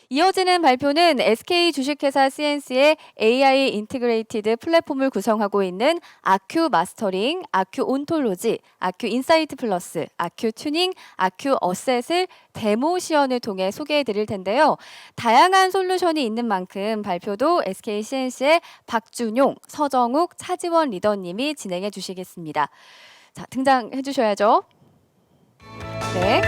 이어지는 발표는 SK 주식회사 CNC의 AI 인티그레이티드 플랫폼을 구성하고 있는 아큐 마스터링, 아큐 온톨로지, 아큐 인사이트 플러스, 아큐 튜닝, 아큐 어셋을 데모 시연을 통해 소개해 드릴 텐데요. 다양한 솔루션이 있는 만큼 발표도 SK CNC의 박준용, 서정욱, 차지원 리더님이 진행해 주시겠습니다. 자, 등장해 주셔야죠. 네.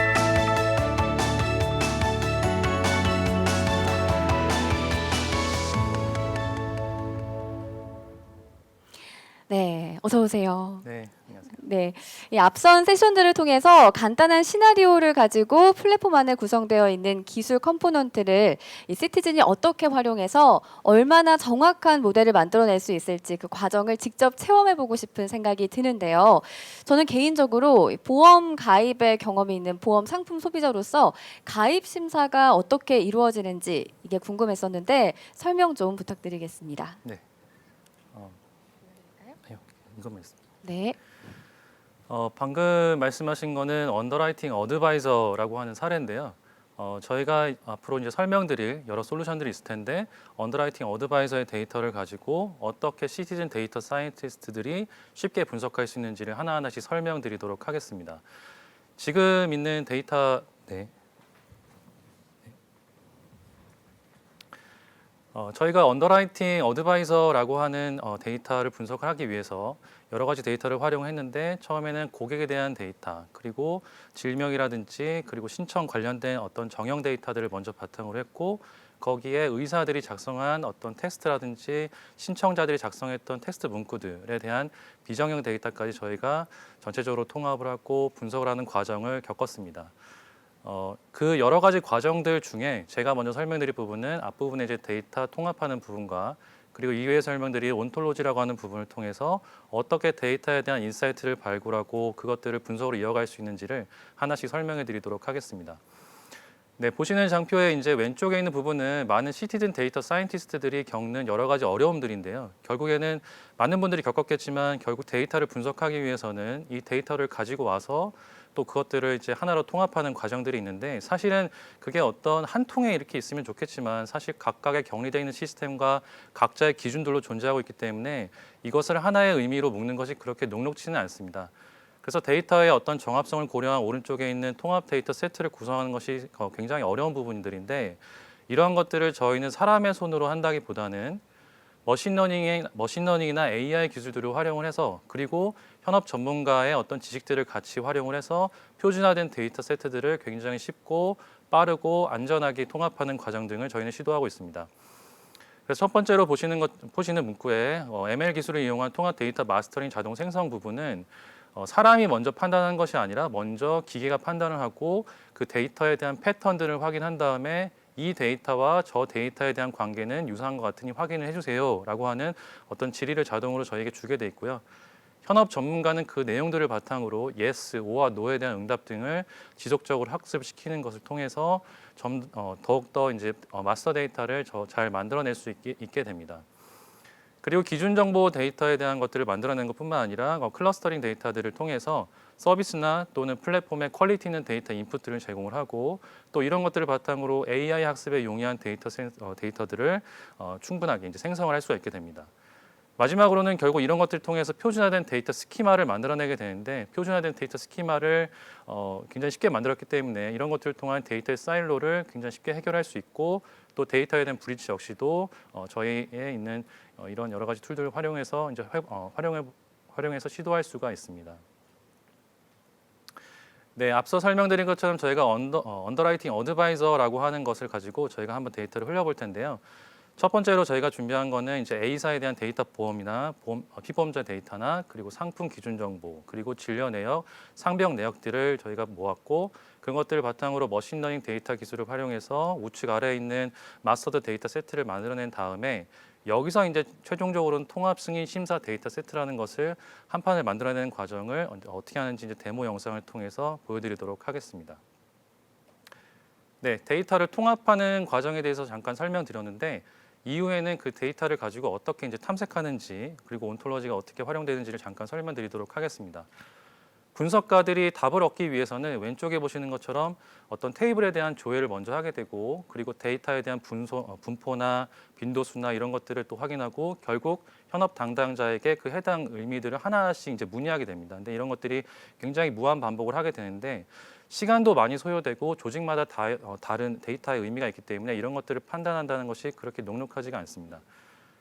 네, 어서 오세요. 네, 안녕하세요. 네, 이 앞선 세션들을 통해서 간단한 시나리오를 가지고 플랫폼 안에 구성되어 있는 기술 컴포넌트를 이 시티즌이 어떻게 활용해서 얼마나 정확한 모델을 만들어낼 수 있을지 그 과정을 직접 체험해보고 싶은 생각이 드는데요. 저는 개인적으로 보험 가입에 경험이 있는 보험 상품 소비자로서 가입 심사가 어떻게 이루어지는지 이게 궁금했었는데 설명 좀 부탁드리겠습니다. 네. 아니요, 이것만 있습니다. 네. 방금 말씀하신 거는 언더라이팅 어드바이저라고 하는 사례인데요. 저희가 앞으로 이제 설명드릴 여러 솔루션들이 있을 텐데 언더라이팅 어드바이저의 데이터를 가지고 어떻게 시티즌 데이터 사이언티스트들이 쉽게 분석할 수 있는지를 하나하나씩 설명드리도록 하겠습니다. 지금 있는 데이터, 네. 저희가 언더라이팅 어드바이저라고 하는 데이터를 분석하기 위해서 여러 가지 데이터를 활용했는데 처음에는 고객에 대한 데이터, 그리고 질명이라든지 그리고 신청 관련된 어떤 정형 데이터들을 먼저 바탕으로 했고 거기에 의사들이 작성한 어떤 텍스트라든지 신청자들이 작성했던 텍스트 문구들에 대한 비정형 데이터까지 저희가 전체적으로 통합을 하고 분석을 하는 과정을 겪었습니다. 그 여러 가지 과정들 중에 제가 먼저 설명드릴 부분은 앞부분에 이제 데이터 통합하는 부분과 그리고 이후에 설명드릴 온톨로지라고 하는 부분을 통해서 어떻게 데이터에 대한 인사이트를 발굴하고 그것들을 분석으로 이어갈 수 있는지를 하나씩 설명해 드리도록 하겠습니다. 네, 보시는 장표의 이제 왼쪽에 있는 부분은 많은 시티즌 데이터 사이언티스트들이 겪는 여러 가지 어려움들인데요. 결국에는 많은 분들이 겪었겠지만 결국 데이터를 분석하기 위해서는 이 데이터를 가지고 와서 또 그것들을 이제 하나로 통합하는 과정들이 있는데 사실은 그게 어떤 한 통에 이렇게 있으면 좋겠지만 사실 각각의 격리되어 있는 시스템과 각자의 기준들로 존재하고 있기 때문에 이것을 하나의 의미로 묶는 것이 그렇게 녹록지는 않습니다. 그래서 데이터의 어떤 정합성을 고려한 오른쪽에 있는 통합 데이터 세트를 구성하는 것이 굉장히 어려운 부분들인데 이러한 것들을 저희는 사람의 손으로 한다기보다는 머신러닝이나 AI 기술들을 활용을 해서 그리고 현업 전문가의 어떤 지식들을 같이 활용을 해서 표준화된 데이터 세트들을 굉장히 쉽고 빠르고 안전하게 통합하는 과정 등을 저희는 시도하고 있습니다. 그래서 첫 번째로 보시는 문구에 ML 기술을 이용한 통합 데이터 마스터링 자동 생성 부분은 사람이 먼저 판단하는 것이 아니라 먼저 기계가 판단을 하고 그 데이터에 대한 패턴들을 확인한 다음에 이 데이터와 저 데이터에 대한 관계는 유사한 것 같으니 확인을 해주세요 라고 하는 어떤 질의를 자동으로 저에게 주게 돼 있고요. 현업 전문가는 그 내용들을 바탕으로 yes, o와 no에 대한 응답 등을 지속적으로 학습시키는 것을 통해서 더욱더 이제 마스터 데이터를 잘 만들어낼 수 있게 됩니다. 그리고 기준 정보 데이터에 대한 것들을 만들어낸 것뿐만 아니라 클러스터링 데이터들을 통해서 서비스나 또는 플랫폼의 퀄리티 있는 데이터 인풋들을 제공을 하고 또 이런 것들을 바탕으로 AI 학습에 용이한 데이터들을 충분하게 이제 생성을 할 수가 있게 됩니다. 마지막으로는 결국 이런 것들을 통해서 표준화된 데이터 스키마를 만들어내게 되는데 표준화된 데이터 스키마를 굉장히 쉽게 만들었기 때문에 이런 것들을 통한 데이터의 사일로를 굉장히 쉽게 해결할 수 있고 또 데이터에 대한 브리치 역시도 저희에 있는 이런 여러 가지 툴들을 활용해서 이제 활용해서 시도할 수가 있습니다. 네, 앞서 설명드린 것처럼 저희가 언더라이팅 어드바이저라고 하는 것을 가지고 저희가 한번 데이터를 흘려볼 텐데요. 첫 번째로 저희가 준비한 거는 이제 A사에 대한 데이터 보험이나 피보험자 데이터나 그리고 상품 기준 정보 그리고 진료 내역, 상병 내역들을 저희가 모았고 그것들을 바탕으로 머신러닝 데이터 기술을 활용해서 우측 아래에 있는 마스터드 데이터 세트를 만들어낸 다음에 여기서 이제 최종적으로는 통합 승인 심사 데이터 세트라는 것을 한 판을 만들어내는 과정을 어떻게 하는지 이제 데모 영상을 통해서 보여드리도록 하겠습니다. 네, 데이터를 통합하는 과정에 대해서 잠깐 설명드렸는데 이후에는 그 데이터를 가지고 어떻게 이제 탐색하는지 그리고 온톨로지가 어떻게 활용되는지를 잠깐 설명드리도록 하겠습니다. 분석가들이 답을 얻기 위해서는 왼쪽에 보시는 것처럼 어떤 테이블에 대한 조회를 먼저 하게 되고 그리고 데이터에 대한 분포나 빈도수나 이런 것들을 또 확인하고 결국 현업 담당자에게 그 해당 의미들을 하나씩 이제 문의하게 됩니다. 근데 이런 것들이 굉장히 무한 반복을 하게 되는데 시간도 많이 소요되고 조직마다 다른 데이터의 의미가 있기 때문에 이런 것들을 판단한다는 것이 그렇게 녹록하지가 않습니다.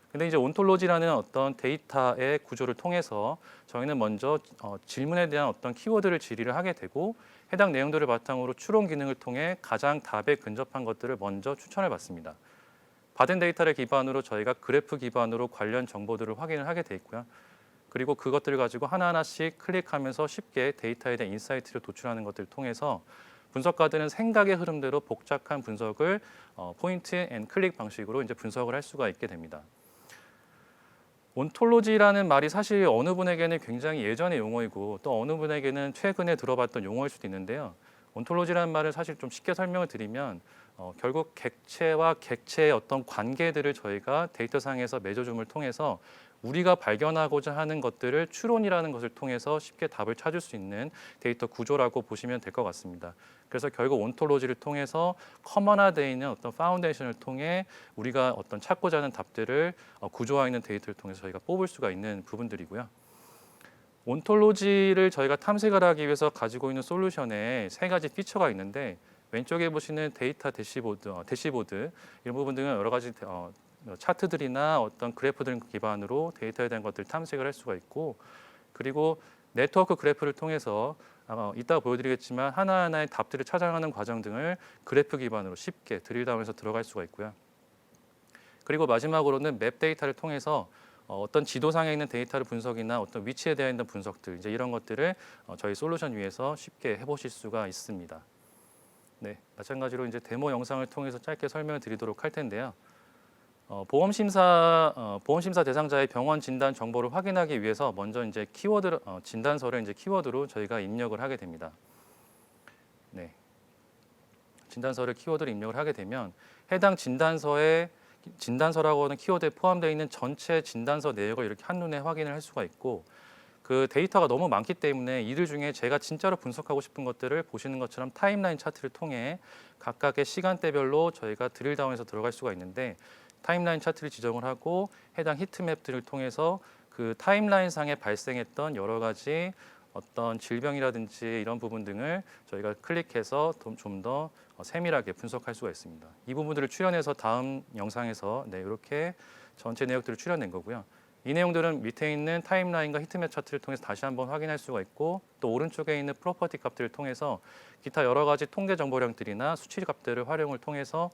근데 이제 온톨로지라는 어떤 데이터의 구조를 통해서 저희는 먼저 질문에 대한 어떤 키워드를 질의를 하게 되고 해당 내용들을 바탕으로 추론 기능을 통해 가장 답에 근접한 것들을 먼저 추천을 받습니다. 받은 데이터를 기반으로 저희가 그래프 기반으로 관련 정보들을 확인을 하게 돼 있고요. 그리고 그것들을 가지고 하나하나씩 클릭하면서 쉽게 데이터에 대한 인사이트를 도출하는 것들을 통해서 분석가들은 생각의 흐름대로 복잡한 분석을 포인트 앤 클릭 방식으로 이제 분석을 할 수가 있게 됩니다. 온톨로지라는 말이 사실 어느 분에게는 굉장히 예전의 용어이고 또 어느 분에게는 최근에 들어봤던 용어일 수도 있는데요. 온톨로지라는 말을 사실 좀 쉽게 설명을 드리면 결국 객체와 객체의 어떤 관계들을 저희가 데이터상에서 맺어줌을 통해서 우리가 발견하고자 하는 것들을 추론이라는 것을 통해서 쉽게 답을 찾을 수 있는 데이터 구조라고 보시면 될 것 같습니다. 그래서 결국 온톨로지를 통해서 커먼화되어 있는 어떤 파운데이션을 통해 우리가 어떤 찾고자 하는 답들을 구조화 있는 데이터를 통해서 저희가 뽑을 수가 있는 부분들이고요. 온톨로지를 저희가 탐색을 하기 위해서 가지고 있는 솔루션에 세 가지 피처가 있는데 왼쪽에 보시는 데이터 대시보드 이런 부분들은 여러 가지 차트들이나 어떤 그래프들 기반으로 데이터에 대한 것들을 탐색을 할 수가 있고 그리고 네트워크 그래프를 통해서 아마 이따가 보여드리겠지만 하나하나의 답들을 찾아가는 과정 등을 그래프 기반으로 쉽게 드릴다운해서 들어갈 수가 있고요. 그리고 마지막으로는 맵 데이터를 통해서 어떤 지도상에 있는 데이터를 분석이나 어떤 위치에 대한 분석들 이제 이런 것들을 저희 솔루션 위에서 쉽게 해보실 수가 있습니다. 네, 마찬가지로 이제 데모 영상을 통해서 짧게 설명을 드리도록 할 텐데요. 보험심사 대상자의 병원 진단 정보를 확인하기 위해서 먼저 이제 진단서를 이제 키워드로 저희가 입력을 하게 됩니다. 네. 진단서를 키워드로 입력을 하게 되면 해당 진단서라고 하는 키워드에 포함되어 있는 전체 진단서 내역을 이렇게 한눈에 확인을 할 수가 있고 그 데이터가 너무 많기 때문에 이들 중에 제가 진짜로 분석하고 싶은 것들을 보시는 것처럼 타임라인 차트를 통해 각각의 시간대별로 저희가 드릴다운해서 들어갈 수가 있는데 타임라인 차트를 지정을 하고 해당 히트맵들을 통해서 그 타임라인 상에 발생했던 여러 가지 어떤 질병이라든지 이런 부분 등을 저희가 클릭해서 좀 더 세밀하게 분석할 수가 있습니다. 이 부분들을 추려내서 다음 영상에서 이렇게 전체 내역들을 추려낸 거고요. 이 내용들은 밑에 있는 타임라인과 히트맵 차트를 통해서 다시 한번 확인할 수가 있고 또 오른쪽에 있는 프로퍼티 값들을 통해서 기타 여러 가지 통계 정보량들이나 수치 값들을 활용을 통해서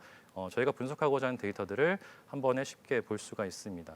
저희가 분석하고자 하는 데이터들을 한 번에 쉽게 볼 수가 있습니다.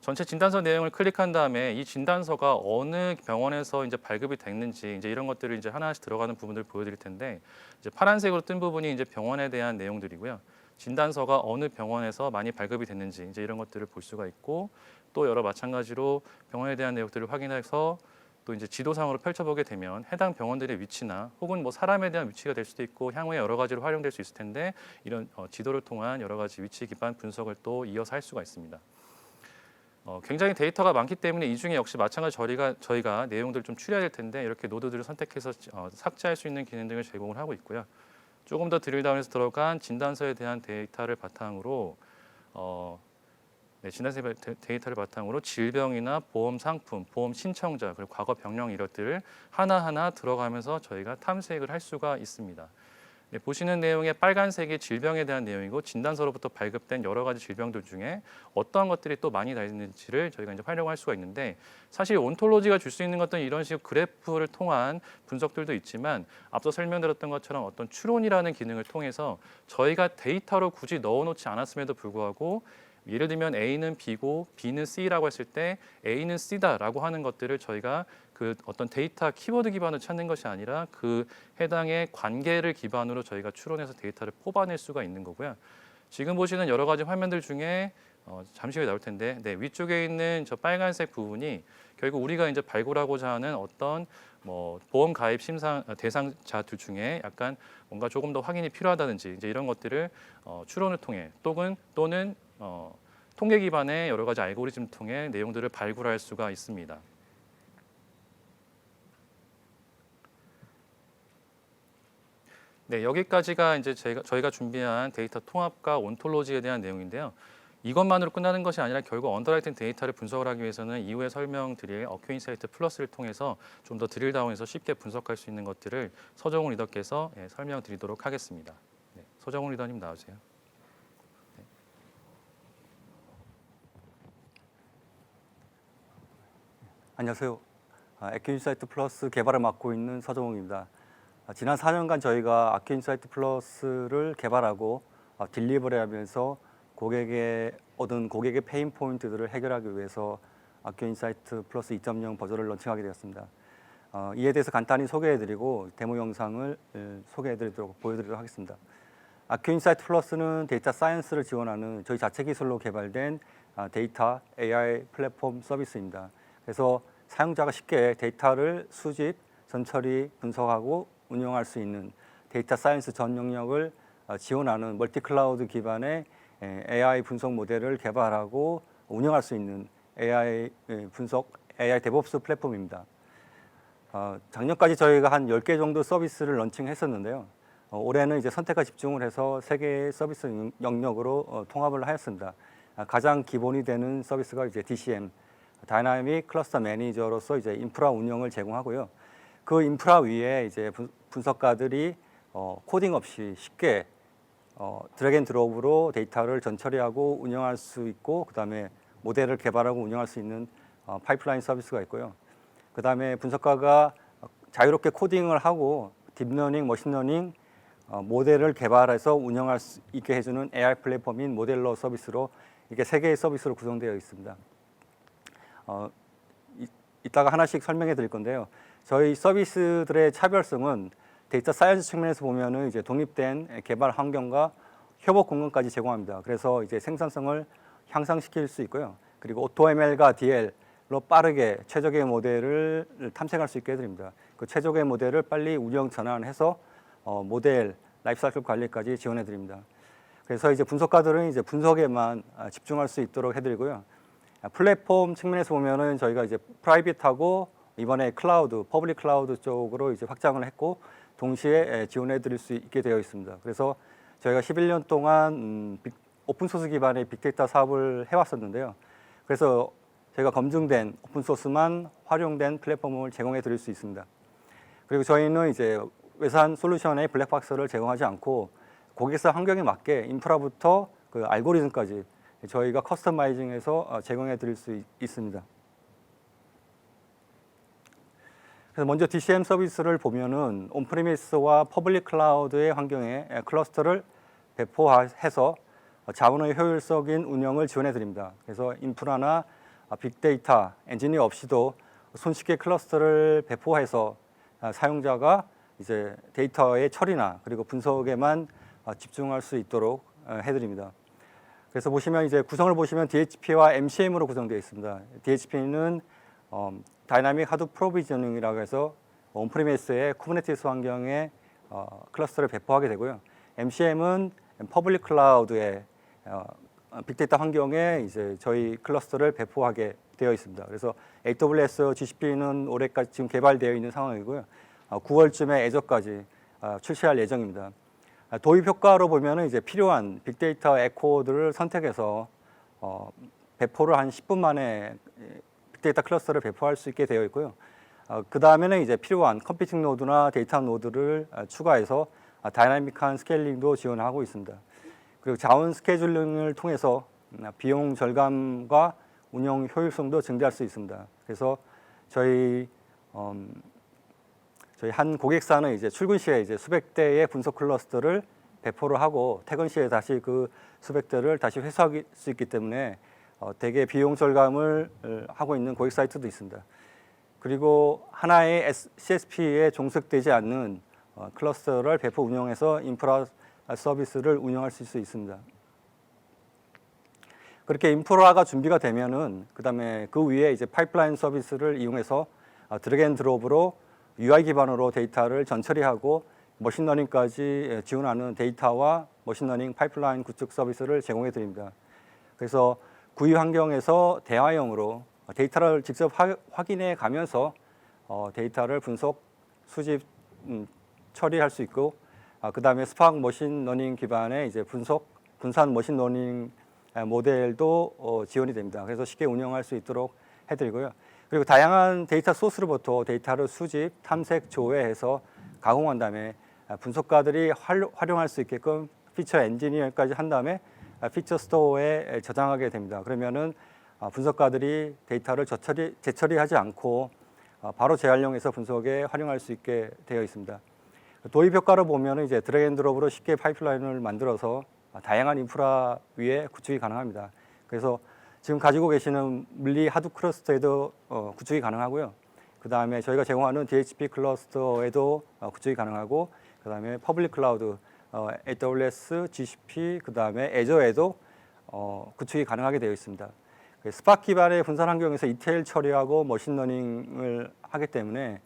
전체 진단서 내용을 클릭한 다음에 이 진단서가 어느 병원에서 이제 발급이 됐는지 이제 이런 것들을 이제 하나씩 들어가는 부분들을 보여드릴 텐데 이제 파란색으로 뜬 부분이 이제 병원에 대한 내용들이고요. 진단서가 어느 병원에서 많이 발급이 됐는지 이제 이런 것들을 볼 수가 있고 또 여러 마찬가지로 병원에 대한 내용들을 확인해서 또 이제 지도상으로 펼쳐보게 되면 해당 병원들의 위치나 혹은 뭐 사람에 대한 위치가 될 수도 있고 향후에 여러 가지로 활용될 수 있을 텐데 이런 지도를 통한 여러 가지 위치 기반 분석을 또 이어서 할 수가 있습니다. 굉장히 데이터가 많기 때문에 이 중에 역시 마찬가지로 저희가 내용들을 좀 추려야 될 텐데 이렇게 노드들을 선택해서 삭제할 수 있는 기능 등을 제공을 하고 있고요. 조금 더 드릴다운해서 들어간 진단서에 대한 데이터를 바탕으로 진단서 데이터를 바탕으로 질병이나 보험 상품, 보험 신청자, 그리고 과거 병령 이력들을 하나하나 들어가면서 저희가 탐색을 할 수가 있습니다. 보시는 내용의 빨간색이 질병에 대한 내용이고 진단서로부터 발급된 여러 가지 질병들 중에 어떠한 것들이 또 많이 다 있는지를 저희가 이제 활용할 수가 있는데 사실 온톨로지가 줄 수 있는 것은 이런 식으로 그래프를 통한 분석들도 있지만 앞서 설명드렸던 것처럼 어떤 추론이라는 기능을 통해서 저희가 데이터로 굳이 넣어놓지 않았음에도 불구하고 예를 들면 A는 B고 B는 C라고 했을 때 A는 C다라고 하는 것들을 저희가 그 어떤 데이터 키워드 기반으로 찾는 것이 아니라 그 해당의 관계를 기반으로 저희가 추론해서 데이터를 뽑아낼 수가 있는 거고요. 지금 보시는 여러 가지 화면들 중에 잠시 후에 나올 텐데 위쪽에 있는 저 빨간색 부분이 결국 우리가 이제 발굴하고자 하는 어떤 뭐 보험 가입 대상자들 중에 약간 뭔가 조금 더 확인이 필요하다든지 이제 이런 것들을 추론을 통해 또는 통계 기반의 여러 가지 알고리즘을 통해 내용들을 발굴할 수가 있습니다. 네, 여기까지가 이제 저희가 준비한 데이터 통합과 온톨로지에 대한 내용인데요. 이것만으로 끝나는 것이 아니라 결국 언더라이팅 데이터를 분석을 하기 위해서는 이후에 설명드릴 어큐 인사이트 플러스를 통해서 좀 더 드릴다운해서 쉽게 분석할 수 있는 것들을 서정훈 리더께서 설명드리도록 하겠습니다. 네, 서정훈 리더님 나오세요. 안녕하세요. 아큐인사이트 플러스 개발을 맡고 있는 서정웅입니다. 지난 4년간 저희가 아큐인사이트 플러스를 개발하고 딜리버리하면서 고객의 페인 포인트들을 해결하기 위해서 아큐인사이트 플러스 2.0 버전을 런칭하게 되었습니다. 이에 대해서 간단히 소개해드리고 데모 영상을 보여드리도록 하겠습니다. 아큐인사이트 플러스는 데이터 사이언스를 지원하는 저희 자체 기술로 개발된 데이터 AI 플랫폼 서비스입니다. 그래서 사용자가 쉽게 데이터를 수집, 전처리, 분석하고 운영할 수 있는 데이터 사이언스 전 영역을 지원하는 멀티 클라우드 기반의 AI 분석 모델을 개발하고 운영할 수 있는 AI DevOps 플랫폼입니다. 작년까지 저희가 한 10개 정도 서비스를 런칭했었는데요. 올해는 이제 선택과 집중을 해서 3개의 서비스 영역으로 통합을 하였습니다. 가장 기본이 되는 서비스가 이제 DCM, 다이나믹 클러스터 매니저로서 이제 인프라 운영을 제공하고요. 그 인프라 위에 이제 분석가들이 코딩 없이 쉽게 드래그 앤 드롭으로 데이터를 전처리하고 운영할 수 있고, 그다음에 모델을 개발하고 운영할 수 있는 파이프라인 서비스가 있고요. 그다음에 분석가가 자유롭게 코딩을 하고 딥러닝, 머신러닝 모델을 개발해서 운영할 수 있게 해주는 AI 플랫폼인 모델러 서비스로 이게 3개의 서비스로 구성되어 있습니다. 이따가 하나씩 설명해 드릴 건데요. 저희 서비스들의 차별성은 데이터 사이언스 측면에서 보면은 이제 독립된 개발 환경과 협업 공간까지 제공합니다. 그래서 이제 생산성을 향상시킬 수 있고요. 그리고 AutoML과 DL로 빠르게 최적의 모델을 탐색할 수 있게 해드립니다. 그 최적의 모델을 빨리 운영 전환해서 모델 라이프사이클 관리까지 지원해 드립니다. 그래서 이제 분석가들은 이제 분석에만 집중할 수 있도록 해드리고요. 플랫폼 측면에서 보면은 저희가 이제 프라이빗하고 이번에 클라우드, 퍼블릭 클라우드 쪽으로 이제 확장을 했고 동시에 지원해 드릴 수 있게 되어 있습니다. 그래서 저희가 11년 동안 오픈소스 기반의 빅데이터 사업을 해왔었는데요. 그래서 저희가 검증된 오픈소스만 활용된 플랫폼을 제공해 드릴 수 있습니다. 그리고 저희는 이제 외산 솔루션의 블랙박스를 제공하지 않고 고객사 환경에 맞게 인프라부터 그 알고리즘까지 저희가 커스터마이징해서 제공해 드릴 수 있습니다. 그래서 먼저 DCM 서비스를 보면은 온프리미스와 퍼블릭 클라우드의 환경에 클러스터를 배포해서 자원의 효율적인 운영을 지원해 드립니다. 그래서 인프라나 빅데이터, 엔지니어 없이도 손쉽게 클러스터를 배포해서 사용자가 이제 데이터의 처리나 그리고 분석에만 집중할 수 있도록 해드립니다. 그래서 보시면 이제 구성을 보시면 DHP와 MCM으로 구성되어 있습니다. DHP는 다이나믹 하드 프로비저닝이라고 해서 온프리미스의 쿠버네티스 환경에 클러스터를 배포하게 되고요. MCM은 퍼블릭 클라우드의 빅데이터 환경에 이제 저희 클러스터를 배포하게 되어 있습니다. 그래서 AWS, GCP는 올해까지 지금 개발되어 있는 상황이고요. 9월쯤에 애저까지 출시할 예정입니다. 도입 효과로 보면은 이제 필요한 빅데이터 에코들을 선택해서 배포를 한 10분 만에 빅데이터 클러스터를 배포할 수 있게 되어 있고요. 그 다음에는 이제 필요한 컴퓨팅 노드나 데이터 노드를 추가해서 다이나믹한 스케일링도 지원하고 있습니다. 그리고 자원 스케줄링을 통해서 비용 절감과 운영 효율성도 증대할 수 있습니다. 그래서 저희 한 고객사는 이제 출근 시에 이제 수백 대의 분석 클러스터를 배포를 하고 퇴근 시에 다시 그 수백 대를 다시 회수할 수 있기 때문에 대개 비용 절감을 하고 있는 고객 사이트도 있습니다. 그리고 하나의 CSP에 종속되지 않는 클러스터를 배포 운영해서 인프라 서비스를 운영할 수 있습니다. 그렇게 인프라가 준비가 되면은 그다음에 그 위에 이제 파이프라인 서비스를 이용해서 드래그 앤 드롭으로 UI 기반으로 데이터를 전처리하고 머신러닝까지 지원하는 데이터와 머신러닝 파이프라인 구축 서비스를 제공해 드립니다. 그래서 구입 환경에서 대화형으로 데이터를 직접 확인해 가면서 데이터를 분석, 수집, 처리할 수 있고 그다음에 스파크 머신러닝 기반의 이제 분산 머신러닝 모델도 지원이 됩니다. 그래서 쉽게 운영할 수 있도록 해드리고요. 그리고 다양한 데이터 소스로부터 데이터를 수집, 탐색, 조회해서 가공한 다음에 분석가들이 활용할 수 있게끔 피처 엔지니어까지 한 다음에 피처 스토어에 저장하게 됩니다. 그러면은 분석가들이 데이터를 재처리하지 않고 바로 재활용해서 분석에 활용할 수 있게 되어 있습니다. 도입 효과를 보면 이제 드래그 앤 드롭으로 쉽게 파이프라인을 만들어서 다양한 인프라 위에 구축이 가능합니다. 그래서 지금 가지고 계시는 물리 하드 클러스터에도 구축이 가능하고요. 그 다음에 저희가 제공하는 DHP 클러스터에도 구축이 가능하고, 그 다음에 퍼블릭 클라우드, AWS, GCP, 그 다음에 애저에도 구축이 가능하게 되어 있습니다. 스파크 기반의 분산 환경에서 ETL 처리하고 머신러닝을 하기 때문에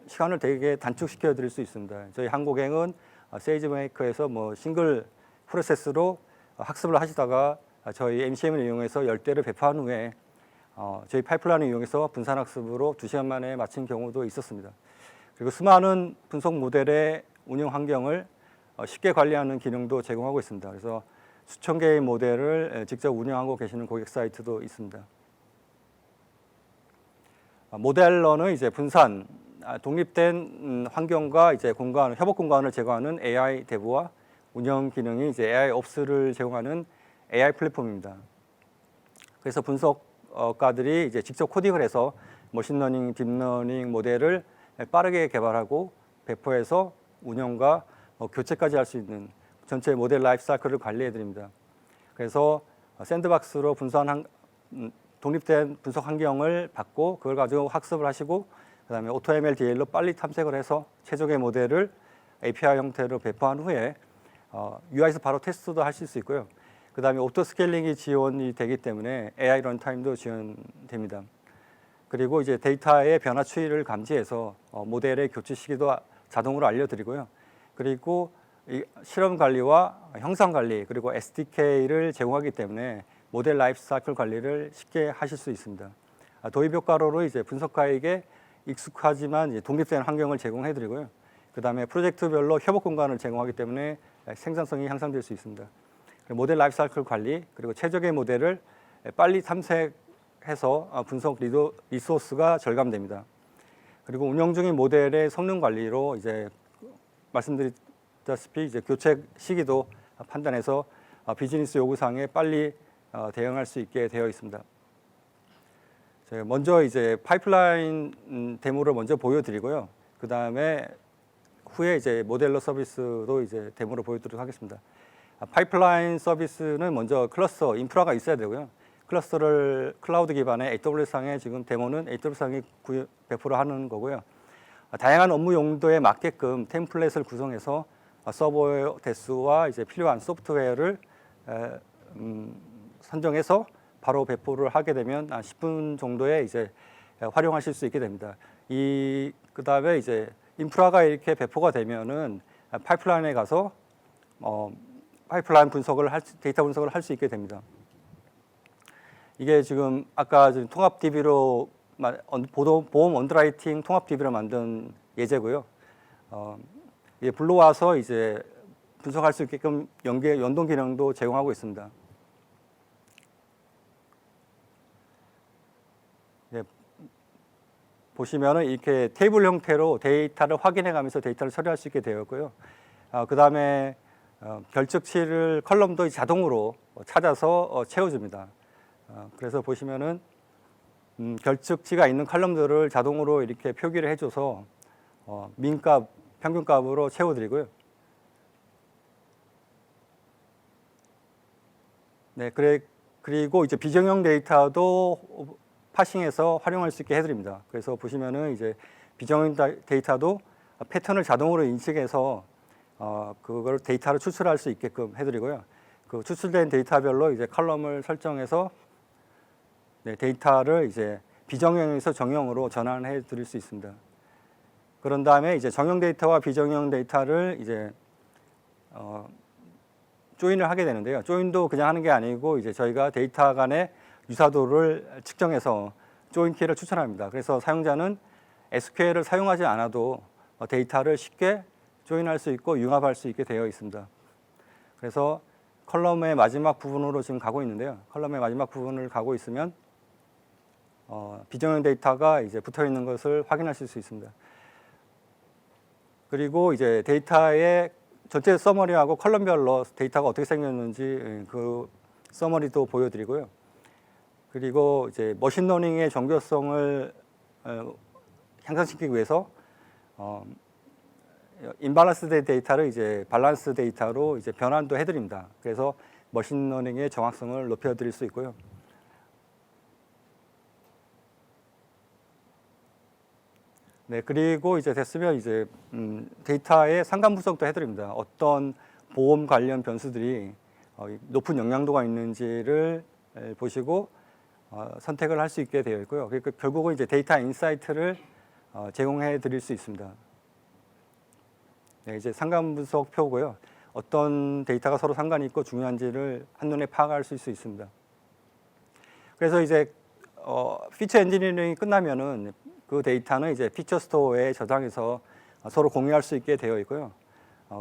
시간을 되게 단축시켜 드릴 수 있습니다. 저희 한 고객은 세이지메이커에서 뭐 싱글 프로세스로 학습을 하시다가 저희 MCM을 이용해서 10대를 배포한 후에 저희 파이프라인을 이용해서 분산 학습으로 2시간 만에 마친 경우도 있었습니다. 그리고 수많은 분석 모델의 운영 환경을 쉽게 관리하는 기능도 제공하고 있습니다. 그래서 수천 개의 모델을 직접 운영하고 계시는 고객 사이트도 있습니다. 모델러는 이제 분산, 독립된 환경과 이제 협업 공간을 제공하는 AI 대부와 운영 기능이 이제 AI 옵스를 제공하는 AI 플랫폼입니다. 그래서 분석가들이 이제 직접 코딩을 해서 머신러닝, 딥러닝 모델을 빠르게 개발하고 배포해서 운영과 교체까지 할 수 있는 전체 모델 라이프 사이클을 관리해 드립니다. 그래서 샌드박스로 독립된 분석 환경을 받고 그걸 가지고 학습을 하시고, 그다음에 AutoML DL로 빨리 탐색을 해서 최적의 모델을 API 형태로 배포한 후에 UI에서 바로 테스트도 하실 수 있고요. 그다음에 오토 스케일링이 지원이 되기 때문에 AI 런타임도 지원됩니다. 그리고 이제 데이터의 변화 추이를 감지해서 모델의 교체 시기도 자동으로 알려드리고요. 그리고 이 실험 관리와 형상 관리, 그리고 SDK를 제공하기 때문에 모델 라이프 사이클 관리를 쉽게 하실 수 있습니다. 도입 효과로 이제 분석가에게 익숙하지만 이제 독립된 환경을 제공해 드리고요. 그다음에 프로젝트별로 협업 공간을 제공하기 때문에 생산성이 향상될 수 있습니다. 모델 라이프 사이클 관리, 그리고 최적의 모델을 빨리 탐색해서 분석 리소스가 절감됩니다. 그리고 운영 중인 모델의 성능 관리로 이제 말씀드렸다시피 이제 교체 시기도 판단해서 비즈니스 요구사항에 빨리 대응할 수 있게 되어 있습니다. 제가 먼저 이제 파이프라인 데모를 먼저 보여드리고요. 그 다음에 후에 이제 모델러 서비스도 이제 데모로 보여드리도록 하겠습니다. 파이프라인 서비스는 먼저 클러스터 인프라가 있어야 되고요. 클러스터를 클라우드 기반의 AWS상의 지금 데모는 AWS상이 배포를 하는 거고요. 다양한 업무 용도에 맞게끔 템플릿을 구성해서 서버 대수와 이제 필요한 소프트웨어를 선정해서 바로 배포를 하게 되면 10분 정도에 이제 활용하실 수 있게 됩니다. 그다음에 이제 인프라가 이렇게 배포가 되면은 파이프라인에 가서 파이프라인 데이터 분석을 할 수 있게 됩니다. 이게 지금 아까 통합 DB로 보험 언더라이팅 통합 DB로 만든 예제고요. 이게 불러와서 이제 분석할 수 있게끔 연동 기능도 제공하고 있습니다. 보시면은 이렇게 테이블 형태로 데이터를 확인해 가면서 데이터를 처리할 수 있게 되었고요. 그 다음에 결측치를 컬럼도 자동으로 찾아서 채워줍니다. 그래서 보시면은 결측치가 있는 컬럼들을 자동으로 이렇게 표기를 해줘서 민값, 평균값으로 채워드리고요. 네, 그리고 이제 비정형 데이터도 파싱해서 활용할 수 있게 해드립니다. 그래서 보시면은 이제 비정형 데이터도 패턴을 자동으로 인식해서 그걸 데이터를 추출할 수 있게끔 해드리고요. 그 추출된 데이터별로 이제 컬럼을 설정해서 데이터를 이제 비정형에서 정형으로 전환해 드릴 수 있습니다. 그런 다음에 이제 정형 데이터와 비정형 데이터를 이제 조인을 하게 되는데요. 조인도 그냥 하는 게 아니고 이제 저희가 데이터 간의 유사도를 측정해서 조인 키를 추천합니다. 그래서 사용자는 SQL을 사용하지 않아도 데이터를 쉽게 조인할 수 있고 융합할 수 있게 되어 있습니다. 그래서 컬럼의 마지막 부분으로 지금 가고 있는데요. 컬럼의 마지막 부분을 가고 있으면 비정형 데이터가 이제 붙어 있는 것을 확인하실 수 있습니다. 그리고 이제 데이터의 전체 서머리하고 컬럼별로 데이터가 어떻게 생겼는지 그 서머리도 보여드리고요. 그리고 이제 머신러닝의 정교성을 향상시키기 위해서 임밸런스 데이터를 이제 밸런스 데이터로 이제 변환도 해드립니다. 그래서 머신러닝의 정확성을 높여드릴 수 있고요. 네, 그리고 이제 됐으면 이제 데이터의 상관 분석도 해드립니다. 어떤 보험 관련 변수들이 높은 영향도가 있는지를 보시고 선택을 할 수 있게 되어 있고요. 그러니까 결국은 이제 데이터 인사이트를 제공해 드릴 수 있습니다. 네, 이제 상관 분석 표고요. 어떤 데이터가 서로 상관이 있고 중요한지를 한눈에 파악할 수 있습니다. 그래서 이제 피처 엔지니어링이 끝나면은 그 데이터는 이제 피처 스토어에 저장해서 서로 공유할 수 있게 되어 있고요.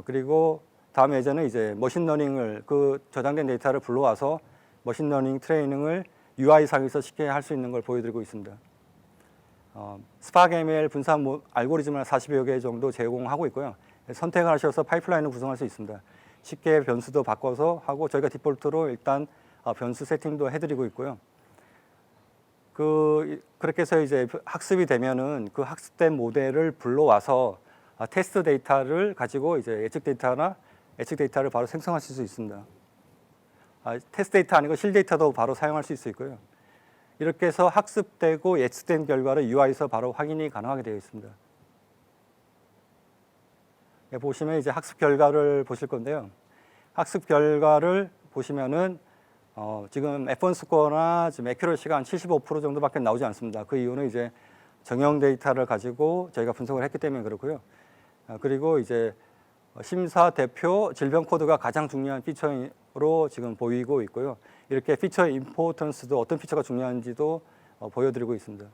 그리고 다음 예제는 이제 머신러닝을 그 저장된 데이터를 불러와서 머신러닝 트레이닝을 UI 상에서 쉽게 할 수 있는 걸 보여드리고 있습니다. 스파크 ML 분산 알고리즘을 40여 개 정도 제공하고 있고요. 선택을 하셔서 파이프라인을 구성할 수 있습니다. 쉽게 변수도 바꿔서 하고 저희가 디폴트로 일단 변수 세팅도 해드리고 있고요. 그렇게 해서 이제 학습이 되면은 그 학습된 모델을 불러와서 테스트 데이터를 가지고 이제 예측 데이터를 바로 생성하실 수 있습니다. 테스트 데이터 아니고 실 데이터도 바로 사용할 수 있고요. 이렇게 해서 학습되고 예측된 결과를 UI에서 바로 확인이 가능하게 되어 있습니다. 보시면 이제 학습 결과를 보실 건데요. 학습 결과를 보시면은 지금 F1 스코어나 지금 애큐러시가 한 75% 정도밖에 나오지 않습니다. 그 이유는 이제 정형 데이터를 가지고 저희가 분석을 했기 때문에 그렇고요. 그리고 이제 심사 대표 질병 코드가 가장 중요한 피처로 지금 보이고 있고요. 이렇게 피처 임포턴스도 어떤 피처가 중요한지도 보여드리고 있습니다.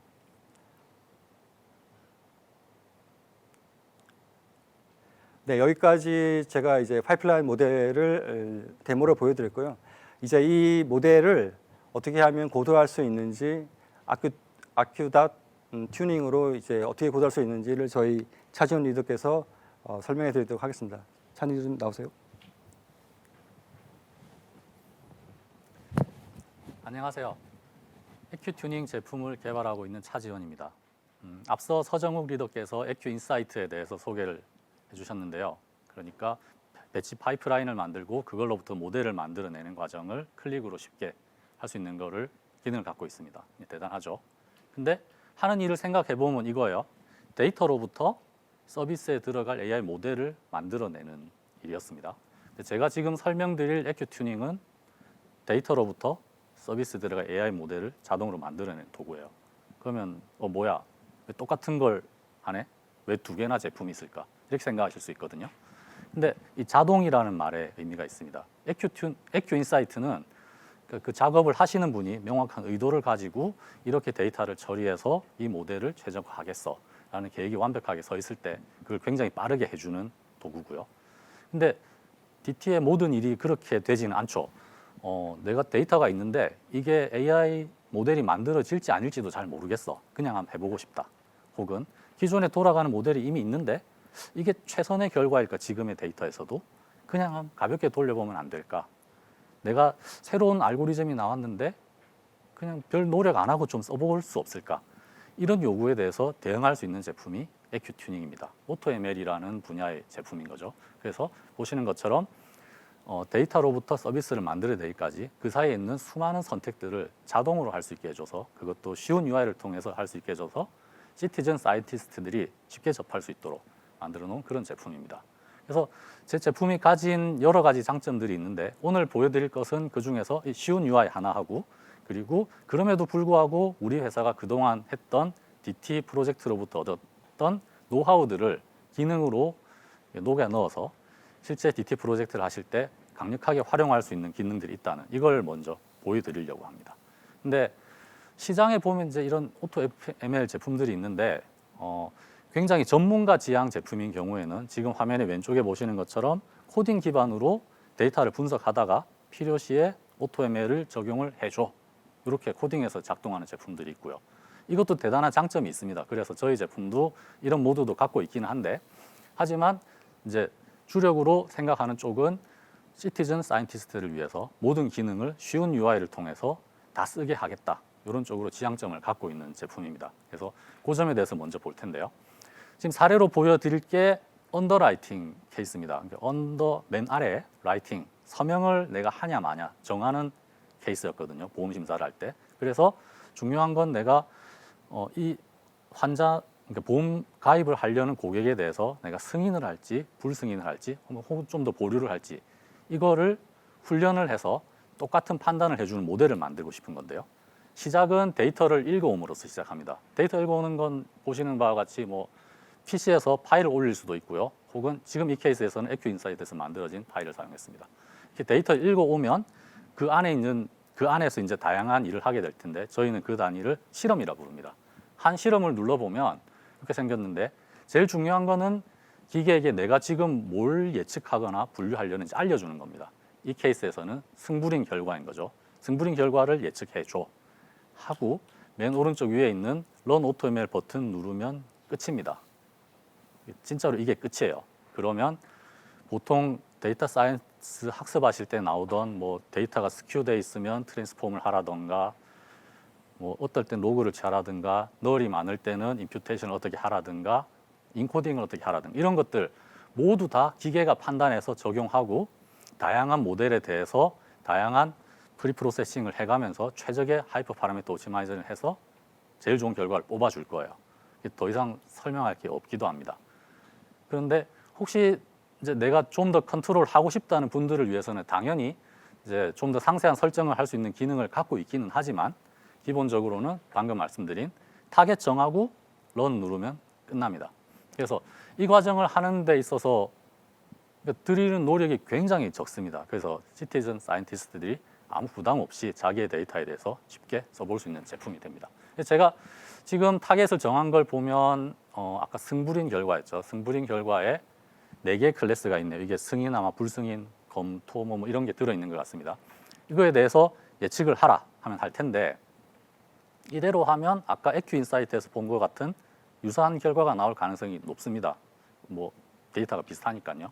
네, 여기까지 제가 이제 파이프라인 모델을 데모로 보여드렸고요. 이제 이 모델을 어떻게 하면 고도화할 수 있는지 아큐닷 튜닝으로 이제 어떻게 고도화할 수 있는지를 저희 차지원 리더께서 설명해 드리도록 하겠습니다. 찬이 좀 나오세요. 안녕하세요. EQ 튜닝 제품을 개발하고 있는 차지원입니다. 앞서 서정욱 리더께서 EQ 인사이트에 대해서 소개를 해주셨는데요. 그러니까 배치 파이프라인을 만들고 그걸로부터 모델을 만들어내는 과정을 클릭으로 쉽게 할 수 있는 거를 기능을 갖고 있습니다. 대단하죠. 근데 하는 일을 생각해 보면 이거예요. 데이터로부터 서비스에 들어갈 AI 모델을 만들어내는 일이었습니다. 제가 지금 설명드릴 EQ 튜닝은 데이터로부터 서비스에 들어갈 AI 모델을 자동으로 만들어내는 도구예요. 그러면 뭐야? 왜 똑같은 걸 하네? 왜 두 개나 제품이 있을까? 이렇게 생각하실 수 있거든요. 근데 이 자동이라는 말에 의미가 있습니다. EQ 인사이트는 그 작업을 하시는 분이 명확한 의도를 가지고 이렇게 데이터를 처리해서 이 모델을 최적화하겠어라는 계획이 완벽하게 서 있을 때 그걸 굉장히 빠르게 해주는 도구고요. 근데 DT의 모든 일이 그렇게 되지는 않죠. 내가 데이터가 있는데 이게 AI 모델이 만들어질지 아닐지도 잘 모르겠어. 그냥 한번 해보고 싶다. 혹은 기존에 돌아가는 모델이 이미 있는데 이게 최선의 결과일까? 지금의 데이터에서도 그냥 가볍게 돌려보면 안 될까? 내가 새로운 알고리즘이 나왔는데 그냥 별 노력 안 하고 좀 써볼 수 없을까? 이런 요구에 대해서 대응할 수 있는 제품이 EQ 튜닝입니다. AutoML이라는 분야의 제품인 거죠. 그래서 보시는 것처럼 데이터로부터 서비스를 만들어내기까지 그 사이에 있는 수많은 선택들을 자동으로 할 수 있게 해줘서 그것도 쉬운 UI를 통해서 할 수 있게 해줘서 시티즌 사이언티스트들이 쉽게 접할 수 있도록 만들어 놓은 그런 제품입니다. 그래서 제 제품이 가진 여러 가지 장점들이 있는데 오늘 보여드릴 것은 그중에서 쉬운 UI 하나 하고 그리고 그럼에도 불구하고 우리 회사가 그동안 했던 DT 프로젝트로부터 얻었던 노하우들을 기능으로 녹여 넣어서 실제 DT 프로젝트를 하실 때 강력하게 활용할 수 있는 기능들이 있다는 이걸 먼저 보여드리려고 합니다. 근데 시장에 보면 이제 이런 오토 ML 제품들이 있는데 굉장히 전문가 지향 제품인 경우에는 지금 화면의 왼쪽에 보시는 것처럼 코딩 기반으로 데이터를 분석하다가 필요시에 AutoML을 적용을 해줘. 이렇게 코딩해서 작동하는 제품들이 있고요. 이것도 대단한 장점이 있습니다. 그래서 저희 제품도 이런 모드도 갖고 있기는 한데, 하지만 이제 주력으로 생각하는 쪽은 시티즌 사이언티스트를 위해서 모든 기능을 쉬운 UI를 통해서 다 쓰게 하겠다. 이런 쪽으로 지향점을 갖고 있는 제품입니다. 그래서 그 점에 대해서 먼저 볼 텐데요. 지금 사례로 보여드릴 게 언더라이팅 케이스입니다. 그러니까 언더 맨 아래 라이팅, 서명을 내가 하냐 마냐 정하는 케이스였거든요. 보험 심사를 할 때. 그래서 중요한 건 내가 이 환자, 그러니까 보험 가입을 하려는 고객에 대해서 내가 승인을 할지 불승인을 할지 혹은 좀 더 보류를 할지 이거를 훈련을 해서 똑같은 판단을 해주는 모델을 만들고 싶은 건데요. 시작은 데이터를 읽어옴으로써 시작합니다. 데이터 읽어오는 건 보시는 바와 같이 뭐 PC에서 파일을 올릴 수도 있고요. 혹은 지금 이 케이스에서는 AQ인사이트에서 만들어진 파일을 사용했습니다. 이렇게 데이터를 읽어오면 그 안에서 이제 다양한 일을 하게 될 텐데 저희는 그 단위를 실험이라 부릅니다. 한 실험을 눌러보면 이렇게 생겼는데 제일 중요한 거는 기계에게 내가 지금 뭘 예측하거나 분류하려는지 알려주는 겁니다. 이 케이스에서는 승부린 결과인 거죠. 승부린 결과를 예측해줘 하고 맨 오른쪽 위에 있는 Run AutoML 버튼 누르면 끝입니다. 진짜로 이게 끝이에요. 그러면 보통 데이터 사이언스 학습하실 때 나오던 뭐 데이터가 스큐돼 있으면 트랜스폼을 하라던가 뭐 어떨 땐 로그를 취하라든가 널이 많을 때는 임퓨테이션을 어떻게 하라든가 인코딩을 어떻게 하라든가 이런 것들 모두 다 기계가 판단해서 적용하고 다양한 모델에 대해서 다양한 프리프로세싱을 해가면서 최적의 하이퍼 파라미터 오티마이저를 해서 제일 좋은 결과를 뽑아줄 거예요. 더 이상 설명할 게 없기도 합니다. 그런데 혹시 이제 내가 좀 더 컨트롤하고 싶다는 분들을 위해서는 당연히 이제 좀 더 상세한 설정을 할 수 있는 기능을 갖고 있기는 하지만 기본적으로는 방금 말씀드린 타겟 정하고 런 누르면 끝납니다. 그래서 이 과정을 하는 데 있어서 들이는 노력이 굉장히 적습니다. 그래서 시티즌 사이언티스트들이 아무 부담 없이 자기의 데이터에 대해서 쉽게 써볼 수 있는 제품이 됩니다. 제가 지금 타겟을 정한 걸 보면 아까 승부린 결과였죠. 승부린 결과에 4개의 클래스가 있네요. 이게 승인, 아마 불승인, 검토 뭐 이런 게 들어있는 것 같습니다. 이거에 대해서 예측을 하라 하면 할 텐데 이대로 하면 아까 AQ인사이트에서 본 것 같은 유사한 결과가 나올 가능성이 높습니다. 뭐 데이터가 비슷하니까요.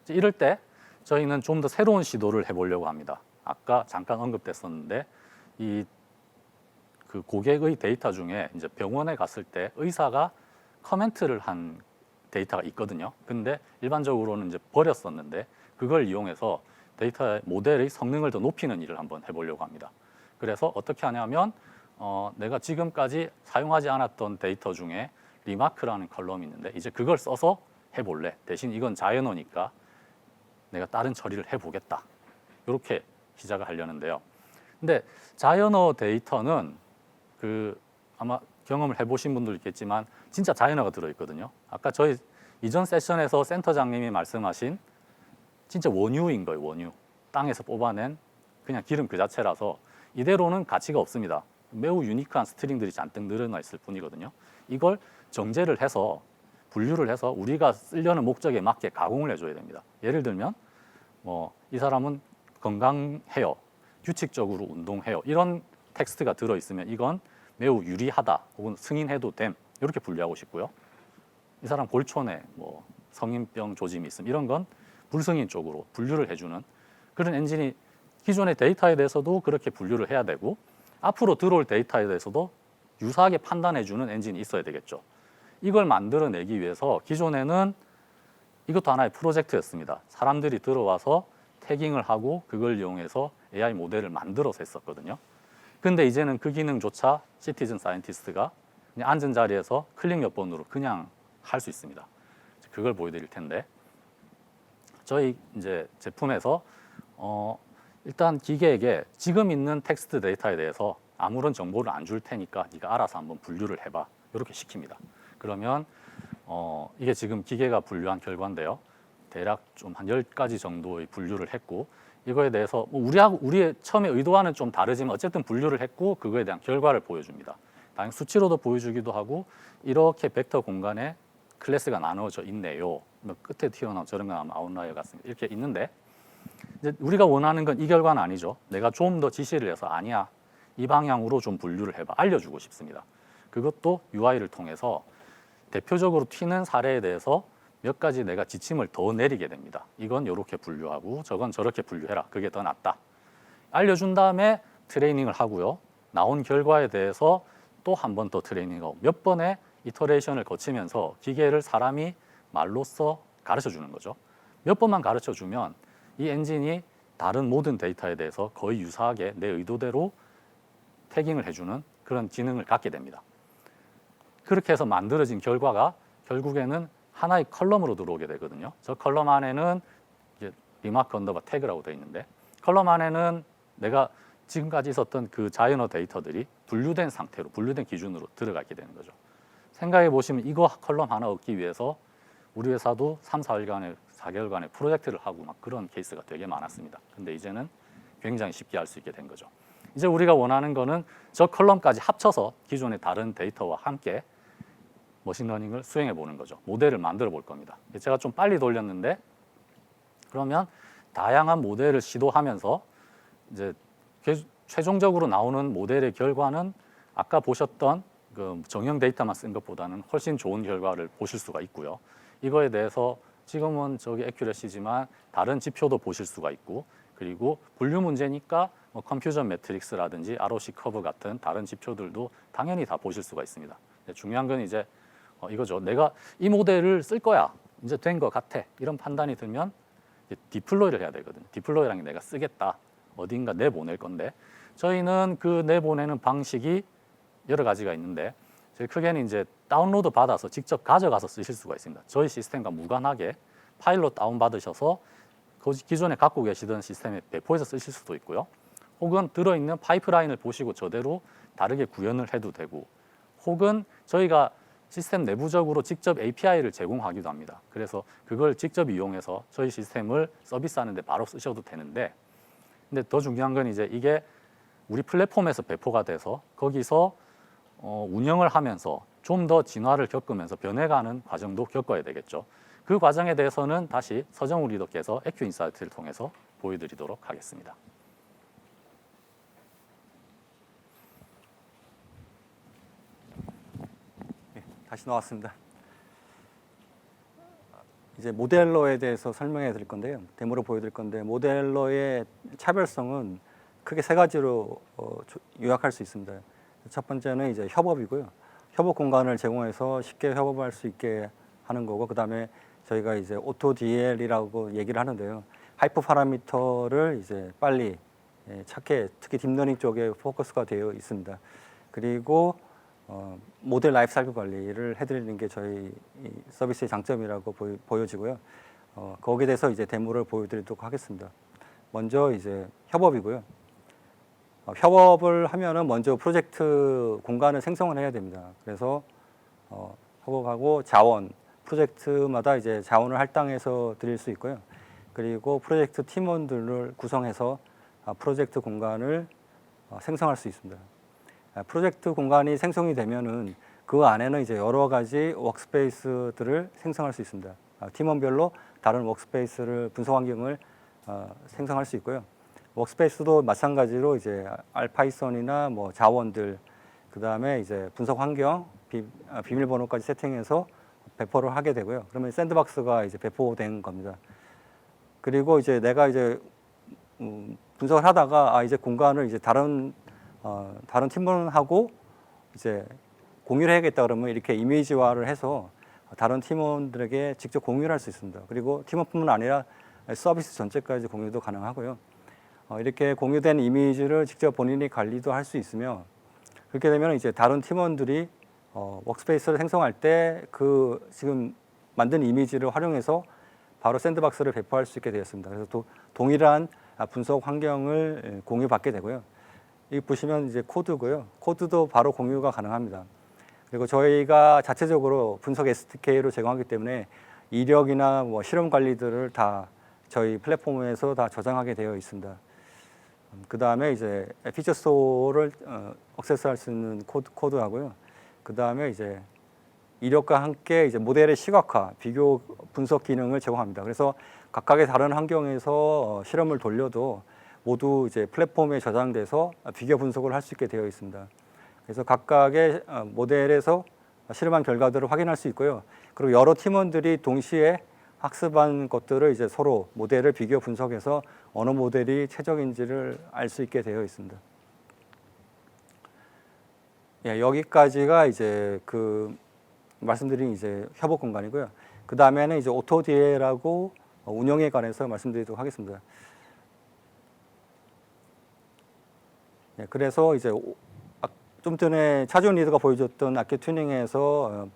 이럴 때 저희는 좀 더 새로운 시도를 해보려고 합니다. 아까 잠깐 언급됐었는데 그 고객의 데이터 중에 이제 병원에 갔을 때 의사가 커멘트를 한 데이터가 있거든요. 근데 일반적으로는 이제 버렸었는데 그걸 이용해서 데이터의 모델의 성능을 더 높이는 일을 한번 해보려고 합니다. 그래서 어떻게 하냐면 내가 지금까지 사용하지 않았던 데이터 중에 리마크라는 컬럼이 있는데 이제 그걸 써서 해볼래. 대신 이건 자연어니까 내가 다른 처리를 해보겠다. 이렇게 시작을 하려는데요. 근데 자연어 데이터는 아마 경험을 해보신 분들 있겠지만 진짜 자연어가 들어있거든요. 아까 저희 이전 세션에서 센터장님이 말씀하신 진짜 원유인 거예요. 원유. 땅에서 뽑아낸 그냥 기름 그 자체라서 이대로는 가치가 없습니다. 매우 유니크한 스트링들이 잔뜩 늘어나 있을 뿐이거든요. 이걸 정제를 해서 분류를 해서 우리가 쓰려는 목적에 맞게 가공을 해줘야 됩니다. 예를 들면 이 사람은 건강해요. 규칙적으로 운동해요. 이런 텍스트가 들어있으면 이건 매우 유리하다 혹은 승인해도 됨 이렇게 분류하고 싶고요. 이 사람 골초내 성인병 조짐이 있음 이런 건 불승인 쪽으로 분류를 해주는 그런 엔진이 기존의 데이터에 대해서도 그렇게 분류를 해야 되고 앞으로 들어올 데이터에 대해서도 유사하게 판단해주는 엔진이 있어야 되겠죠. 이걸 만들어내기 위해서 기존에는 이것도 하나의 프로젝트였습니다. 사람들이 들어와서 태깅을 하고 그걸 이용해서 AI 모델을 만들어서 했었거든요. 근데 이제는 그 기능조차 시티즌 사이언티스트가 그냥 앉은 자리에서 클릭 몇 번으로 그냥 할 수 있습니다. 그걸 보여드릴 텐데 저희 이제 제품에서 일단 기계에게 지금 있는 텍스트 데이터에 대해서 아무런 정보를 안 줄 테니까 네가 알아서 한번 분류를 해봐 이렇게 시킵니다. 그러면 이게 지금 기계가 분류한 결과인데요. 대략 좀 한 10가지 정도의 분류를 했고 이거에 대해서 우리의 처음에 의도와는 좀 다르지만 어쨌든 분류를 했고 그거에 대한 결과를 보여줍니다. 다양한 수치로도 보여주기도 하고 이렇게 벡터 공간에 클래스가 나누어져 있네요. 뭐 끝에 튀어나온 저런 건 아마 아웃라이어 같습니다. 이렇게 있는데 이제 우리가 원하는 건 이 결과는 아니죠. 내가 좀 더 지시를 해서 아니야, 이 방향으로 좀 분류를 해봐, 알려주고 싶습니다. 그것도 UI를 통해서 대표적으로 튀는 사례에 대해서 몇 가지 내가 지침을 더 내리게 됩니다. 이건 이렇게 분류하고 저건 저렇게 분류해라. 그게 더 낫다. 알려준 다음에 트레이닝을 하고요. 나온 결과에 대해서 또 한 번 더 트레이닝하고 몇 번의 이터레이션을 거치면서 기계를 사람이 말로써 가르쳐 주는 거죠. 몇 번만 가르쳐 주면 이 엔진이 다른 모든 데이터에 대해서 거의 유사하게 내 의도대로 태깅을 해주는 그런 기능을 갖게 됩니다. 그렇게 해서 만들어진 결과가 결국에는 하나의 컬럼으로 들어오게 되거든요. 저 컬럼 안에는 이제 리마크 언더바 태그라고 되어 있는데 컬럼 안에는 내가 지금까지 있었던 그 자연어 데이터들이 분류된 상태로 분류된 기준으로 들어가게 되는 거죠. 생각해 보시면 이거 컬럼 하나 얻기 위해서 우리 회사도 3, 4개월간의 프로젝트를 하고 막 그런 케이스가 되게 많았습니다. 근데 이제는 굉장히 쉽게 할 수 있게 된 거죠. 이제 우리가 원하는 거는 저 컬럼까지 합쳐서 기존의 다른 데이터와 함께 머신러닝을 수행해 보는 거죠. 모델을 만들어 볼 겁니다. 제가 좀 빨리 돌렸는데 그러면 다양한 모델을 시도하면서 이제 최종적으로 나오는 모델의 결과는 아까 보셨던 그 정형 데이터만 쓴 것보다는 훨씬 좋은 결과를 보실 수가 있고요. 이거에 대해서 지금은 저기 애큐러시지만 다른 지표도 보실 수가 있고 그리고 분류 문제니까 뭐 컴퓨전 매트릭스라든지 ROC 커브 같은 다른 지표들도 당연히 다 보실 수가 있습니다. 중요한 건 이제 이거죠. 내가 이 모델을 쓸 거야. 이제 된 것 같아. 이런 판단이 들면 이제 디플로이를 해야 되거든요. 디플로이라는 게 내가 쓰겠다. 어딘가 내보낼 건데 저희는 그 내보내는 방식이 여러 가지가 있는데 제일 크게는 이제 다운로드 받아서 직접 가져가서 쓰실 수가 있습니다. 저희 시스템과 무관하게 파일로 다운받으셔서 기존에 갖고 계시던 시스템에 배포해서 쓰실 수도 있고요. 혹은 들어있는 파이프라인을 보시고 저대로 다르게 구현을 해도 되고 혹은 저희가 시스템 내부적으로 직접 API를 제공하기도 합니다. 그래서 그걸 직접 이용해서 저희 시스템을 서비스하는데 바로 쓰셔도 되는데 근데 더 중요한 건 이제 이게 우리 플랫폼에서 배포가 돼서 거기서 운영을 하면서 좀 더 진화를 겪으면서 변해가는 과정도 겪어야 되겠죠. 그 과정에 대해서는 다시 서정우 리더께서 EQ 인사이트를 통해서 보여드리도록 하겠습니다. 다시 나왔습니다. 이제 모델러에 대해서 설명해 드릴 건데요. 데모로 보여드릴 건데 모델러의 차별성은 크게 세 가지로 요약할 수 있습니다. 첫 번째는 이제 협업이고요. 협업 공간을 제공해서 쉽게 협업할 수 있게 하는 거고 그다음에 저희가 이제 오토 DL이라고 얘기를 하는데요. 하이퍼 파라미터를 이제 빨리 찾게 특히 딥러닝 쪽에 포커스가 되어 있습니다. 그리고 모델 라이프 사이클 관리를 해드리는 게 저희 서비스의 장점이라고 보여지고요. 거기에 대해서 이제 데모를 보여드리도록 하겠습니다. 먼저 이제 협업이고요. 협업을 하면은 먼저 프로젝트 공간을 생성을 해야 됩니다. 그래서 협업하고 자원, 프로젝트마다 이제 자원을 할당해서 드릴 수 있고요. 그리고 프로젝트 팀원들을 구성해서 프로젝트 공간을 생성할 수 있습니다. 프로젝트 공간이 생성이 되면은 그 안에는 이제 여러 가지 워크스페이스들을 생성할 수 있습니다. 팀원별로 다른 워크스페이스를 분석 환경을 생성할 수 있고요. 워크스페이스도 마찬가지로 이제 알파이썬이나 뭐 자원들, 그 다음에 이제 분석 환경, 비밀번호까지 세팅해서 배포를 하게 되고요. 그러면 샌드박스가 이제 배포된 겁니다. 그리고 이제 내가 이제 분석을 하다가 이제 공간을 이제 다른 팀원하고 이제 공유를 해야겠다 그러면 이렇게 이미지화를 해서 다른 팀원들에게 직접 공유를 할 수 있습니다. 그리고 팀원뿐만 아니라 서비스 전체까지 공유도 가능하고요. 이렇게 공유된 이미지를 직접 본인이 관리도 할 수 있으며 그렇게 되면 이제 다른 팀원들이 워크스페이스를 생성할 때 그 지금 만든 이미지를 활용해서 바로 샌드박스를 배포할 수 있게 되었습니다. 그래서 동일한 분석 환경을 공유받게 되고요. 여기 보시면 이제 코드고요. 코드도 바로 공유가 가능합니다. 그리고 저희가 자체적으로 분석 SDK로 제공하기 때문에 이력이나 뭐 실험 관리들을 다 저희 플랫폼에서 다 저장하게 되어 있습니다. 그 다음에 이제 피처 스토어를 액세스할 수 있는 코드하고요. 그 다음에 이제 이력과 함께 이제 모델의 시각화, 비교 분석 기능을 제공합니다. 그래서 각각의 다른 환경에서 실험을 돌려도 모두 이제 플랫폼에 저장돼서 비교 분석을 할 수 있게 되어 있습니다. 그래서 각각의 모델에서 실험한 결과들을 확인할 수 있고요. 그리고 여러 팀원들이 동시에 학습한 것들을 이제 서로 모델을 비교 분석해서 어느 모델이 최적인지를 알 수 있게 되어 있습니다. 예, 여기까지가 이제 그 말씀드린 이제 협업 공간이고요. 그 다음에는 이제 오토디에라고 운영에 관해서 말씀드리도록 하겠습니다. 예, 그래서 이제 좀 전에 차지원 리더가 보여줬던 악기 튜닝에서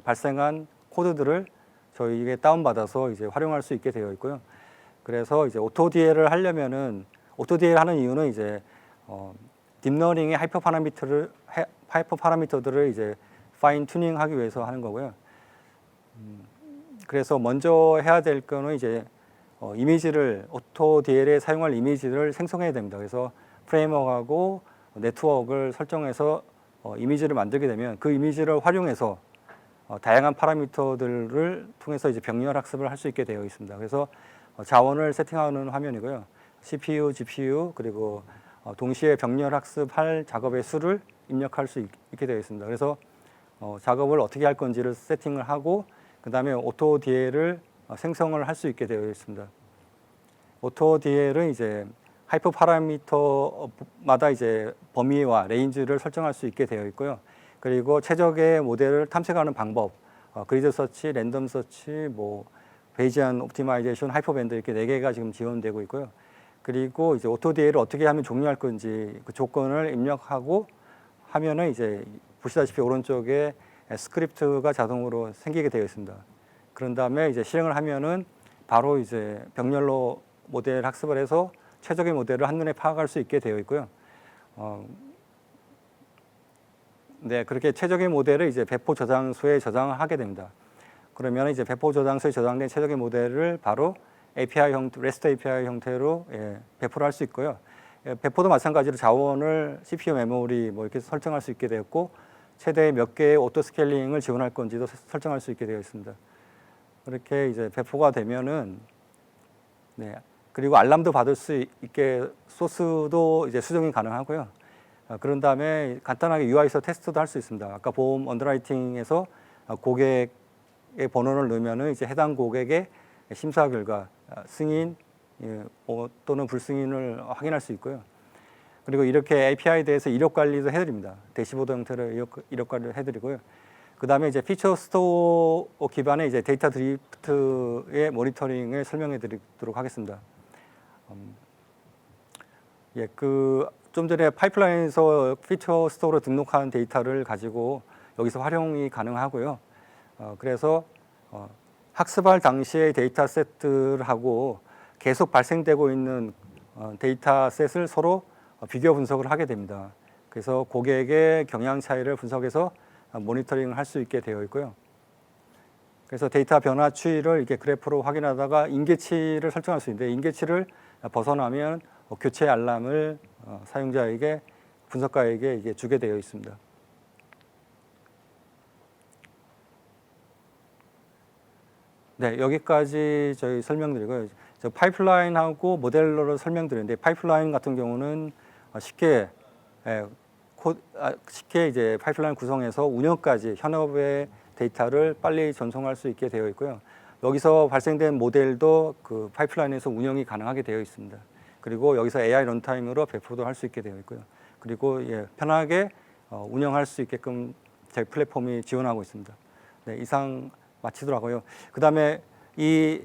발생한 코드들을 저희에게 다운받아서 이제 활용할 수 있게 되어 있고요. 그래서 이제 오토디에를 하려면은 오토디에를 하는 이유는 이제 딥러닝의 하이퍼 파라미터들을 이제 파인 튜닝하기 위해서 하는 거고요. 그래서 먼저 해야 될 거는 이제 이미지를 오토디엘에 사용할 이미지를 생성해야 됩니다. 그래서 프레임워크하고 네트워크를 설정해서 이미지를 만들게 되면 그 이미지를 활용해서 다양한 파라미터들을 통해서 이제 병렬 학습을 할 수 있게 되어 있습니다. 그래서 자원을 세팅하는 화면이고요. CPU, GPU 그리고 동시에 병렬 학습할 작업의 수를 입력할 수 있게 되어 있습니다. 그래서 작업을 어떻게 할 건지를 세팅을 하고 그 다음에 오토디엘을 생성을 할 수 있게 되어 있습니다. 오토디엘은 이제 하이퍼 파라미터마다 이제 범위와 레인지를 설정할 수 있게 되어 있고요. 그리고 최적의 모델을 탐색하는 방법, 그리드 서치, 랜덤 서치, 뭐 베이지안 옵티마이제이션, 하이퍼밴드 이렇게 4개가 지금 지원되고 있고요. 그리고 이제 오토디에이를 어떻게 하면 종료할 건지 그 조건을 입력하고 하면은 이제 보시다시피 오른쪽에 스크립트가 자동으로 생기게 되어 있습니다. 그런 다음에 이제 실행을 하면은 바로 이제 병렬로 모델 학습을 해서 최적의 모델을 한눈에 파악할 수 있게 되어 있고요. 네, 그렇게 최적의 모델을 이제 배포 저장소에 저장을 하게 됩니다. 그러면 이제 배포 저장소에 저장된 최적의 모델을 바로 API 형태, REST API 형태로 배포를 할 수 있고요. 배포도 마찬가지로 자원을 CPU 메모리 뭐 이렇게 설정할 수 있게 되었고 최대 몇 개의 오토 스케일링을 지원할 건지도 설정할 수 있게 되어 있습니다. 그렇게 이제 배포가 되면은 네. 그리고 알람도 받을 수 있게 소스도 이제 수정이 가능하고요. 그런 다음에 간단하게 UI에서 테스트도 할 수 있습니다. 아까 보험 언더라이팅에서 고객의 번호를 넣으면은 이제 해당 고객의 심사 결과 승인 또는 불승인을 확인할 수 있고요. 그리고 이렇게 API에 대해서 이력 관리도 해드립니다. 대시보드 형태로 이력 관리를 해드리고요. 그 다음에 이제 피처 스토어 기반의 이제 데이터 드리프트의 모니터링을 설명해 드리도록 하겠습니다. 예, 좀 전에 파이프라인에서 피처 스토어로 등록한 데이터를 가지고 여기서 활용이 가능하고요. 그래서 학습할 당시의 데이터셋들하고 계속 발생되고 있는 데이터셋을 서로 비교 분석을 하게 됩니다. 그래서 고객의 경향 차이를 분석해서 모니터링을 할 수 있게 되어 있고요. 그래서 데이터 변화 추이를 이렇게 그래프로 확인하다가 인계치를 설정할 수 있는데 인계치를 벗어나면 교체 알람을 사용자에게 분석가에게 이게 주게 되어 있습니다. 네, 여기까지 저희 설명드리고요. 저 파이프라인하고 모델러를 설명드리는데 파이프라인 같은 경우는 쉽게 이제 파이프라인 구성해서 운영까지 현업의 데이터를 빨리 전송할 수 있게 되어 있고요. 여기서 발생된 모델도 그 파이프라인에서 운영이 가능하게 되어 있습니다. 그리고 여기서 AI 런타임으로 배포도 할 수 있게 되어 있고요. 그리고 편하게 운영할 수 있게끔 저희 플랫폼이 지원하고 있습니다. 네, 이상 마치도록 하고요. 그 다음에 이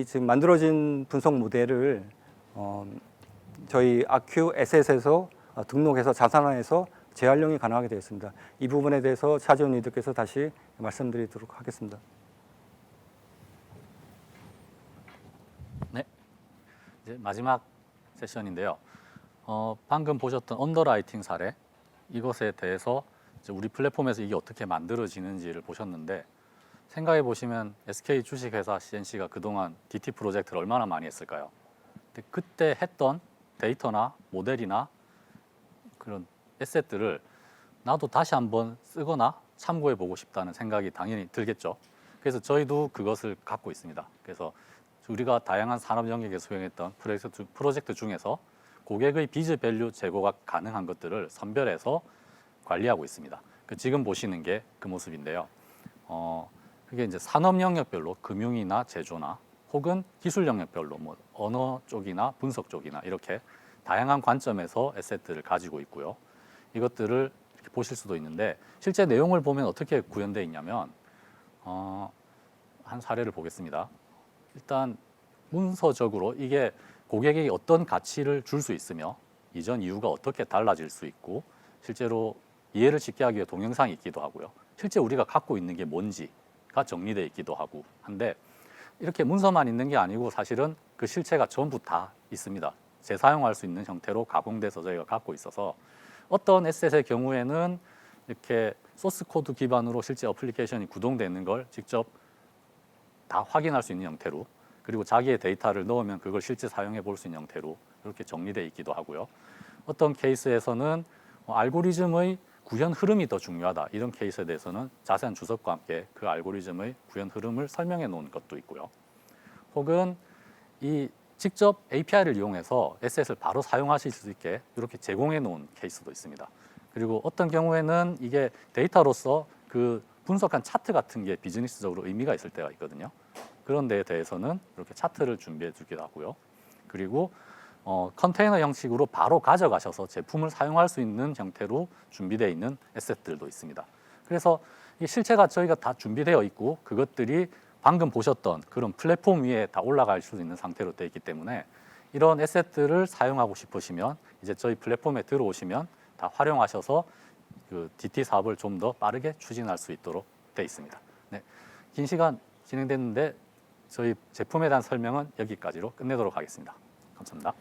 지금 만들어진 분석 모델을 저희 아큐 에셋에서 등록해서 자산화해서 재활용이 가능하게 되어 있습니다. 이 부분에 대해서 차지원 리더께서 다시 말씀드리도록 하겠습니다. 네, 이제 마지막 세션인데요. 방금 보셨던 언더라이팅 사례 이것에 대해서 이제 우리 플랫폼에서 이게 어떻게 만들어지는지를 보셨는데 생각해 보시면 SK 주식회사 CNC가 그동안 DT 프로젝트를 얼마나 많이 했을까요? 근데 그때 했던 데이터나 모델이나 그런 에셋들을 나도 다시 한번 쓰거나 참고해 보고 싶다는 생각이 당연히 들겠죠. 그래서 저희도 그것을 갖고 있습니다. 그래서 우리가 다양한 산업 영역에 수행했던 프로젝트 중에서 고객의 비즈 밸류 제고가 가능한 것들을 선별해서 관리하고 있습니다. 지금 보시는 게 그 모습인데요. 그게 이제 산업 영역별로 금융이나 제조나 혹은 기술 영역별로 뭐 언어 쪽이나 분석 쪽이나 이렇게 다양한 관점에서 에셋들을 가지고 있고요. 이것들을 이렇게 보실 수도 있는데 실제 내용을 보면 어떻게 구현되어 있냐면 한 사례를 보겠습니다. 일단 문서적으로 이게 고객에게 어떤 가치를 줄 수 있으며 이전 이후가 어떻게 달라질 수 있고 실제로 이해를 쉽게 하기 위해 동영상이 있기도 하고요. 실제 우리가 갖고 있는 게 뭔지가 정리되어 있기도 하고 한데 이렇게 문서만 있는 게 아니고 사실은 그 실체가 전부 다 있습니다. 재사용할 수 있는 형태로 가공돼서 저희가 갖고 있어서 어떤 에셋의 경우에는 이렇게 소스 코드 기반으로 실제 어플리케이션이 구동되는 걸 직접 다 확인할 수 있는 형태로 그리고 자기의 데이터를 넣으면 그걸 실제 사용해 볼 수 있는 형태로 이렇게 정리되어 있기도 하고요. 어떤 케이스에서는 알고리즘의 구현 흐름이 더 중요하다. 이런 케이스에 대해서는 자세한 주석과 함께 그 알고리즘의 구현 흐름을 설명해 놓은 것도 있고요. 혹은 이 직접 API를 이용해서 에셋을 바로 사용하실 수 있게 이렇게 제공해 놓은 케이스도 있습니다. 그리고 어떤 경우에는 이게 데이터로서 그 분석한 차트 같은 게 비즈니스적으로 의미가 있을 때가 있거든요. 그런 데에 대해서는 이렇게 차트를 준비해 주기도 하고요. 그리고 컨테이너 형식으로 바로 가져가셔서 제품을 사용할 수 있는 형태로 준비되어 있는 에셋들도 있습니다. 그래서 이 실체가 저희가 다 준비되어 있고 그것들이 방금 보셨던 그런 플랫폼 위에 다 올라갈 수 있는 상태로 되어 있기 때문에 이런 에셋들을 사용하고 싶으시면 이제 저희 플랫폼에 들어오시면 다 활용하셔서 그 DT 사업을 좀 더 빠르게 추진할 수 있도록 되어 있습니다. 네, 긴 시간 진행됐는데 저희 제품에 대한 설명은 여기까지로 끝내도록 하겠습니다. 감사합니다.